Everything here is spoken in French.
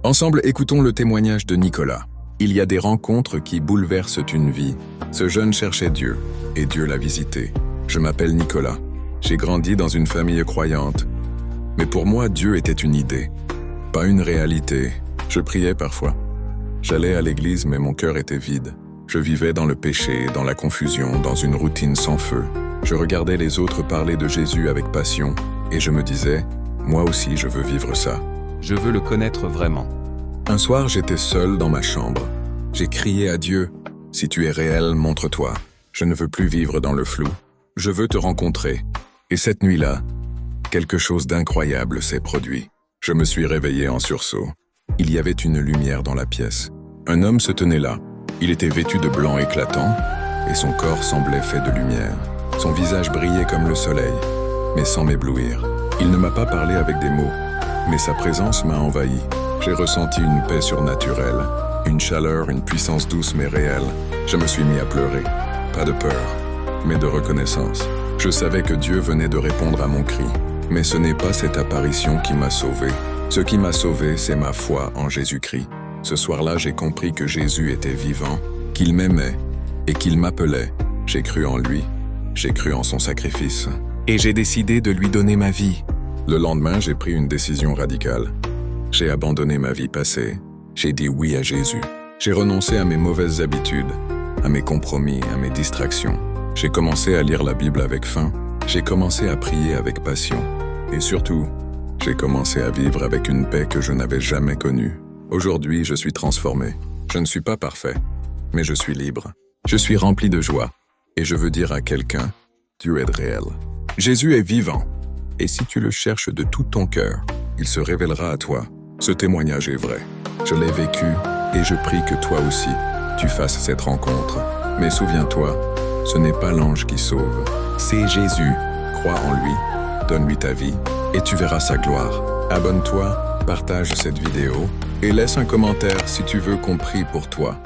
Ensemble, écoutons le témoignage de Nicolas. Il y a des rencontres qui bouleversent une vie. Ce jeune cherchait Dieu, et Dieu l'a visité. Je m'appelle Nicolas. J'ai grandi dans une famille croyante. Mais pour moi, Dieu était une idée, pas une réalité. Je priais parfois. J'allais à l'église, mais mon cœur était vide. Je vivais dans le péché, dans la confusion, dans une routine sans feu. Je regardais les autres parler de Jésus avec passion, et je me disais, moi aussi je veux vivre ça. Je veux le connaître vraiment. Un soir, j'étais seul dans ma chambre. J'ai crié à Dieu, « Si tu es réel, montre-toi. Je ne veux plus vivre dans le flou. Je veux te rencontrer. » Et cette nuit-là, quelque chose d'incroyable s'est produit. Je me suis réveillé en sursaut. Il y avait une lumière dans la pièce. Un homme se tenait là. Il était vêtu de blanc éclatant, et son corps semblait fait de lumière. Son visage brillait comme le soleil, mais sans m'éblouir. Il ne m'a pas parlé avec des mots, mais sa présence m'a envahi. J'ai ressenti une paix surnaturelle, une chaleur, une puissance douce mais réelle. Je me suis mis à pleurer. Pas de peur, mais de reconnaissance. Je savais que Dieu venait de répondre à mon cri. Mais ce n'est pas cette apparition qui m'a sauvé. Ce qui m'a sauvé, c'est ma foi en Jésus-Christ. Ce soir-là, j'ai compris que Jésus était vivant, qu'il m'aimait et qu'il m'appelait. J'ai cru en lui, j'ai cru en son sacrifice. Et j'ai décidé de lui donner ma vie. Le lendemain, j'ai pris une décision radicale. J'ai abandonné ma vie passée. J'ai dit oui à Jésus. J'ai renoncé à mes mauvaises habitudes, à mes compromis, à mes distractions. J'ai commencé à lire la Bible avec faim. J'ai commencé à prier avec passion. Et surtout, j'ai commencé à vivre avec une paix que je n'avais jamais connue. Aujourd'hui, je suis transformé. Je ne suis pas parfait, mais je suis libre. Je suis rempli de joie. Et je veux dire à quelqu'un, Dieu est réel. Jésus est vivant. Et si tu le cherches de tout ton cœur, il se révélera à toi. Ce témoignage est vrai. Je l'ai vécu et je prie que toi aussi, tu fasses cette rencontre. Mais souviens-toi, ce n'est pas l'ange qui sauve. C'est Jésus. Crois en lui, donne-lui ta vie et tu verras sa gloire. Abonne-toi, partage cette vidéo et laisse un commentaire si tu veux qu'on prie pour toi.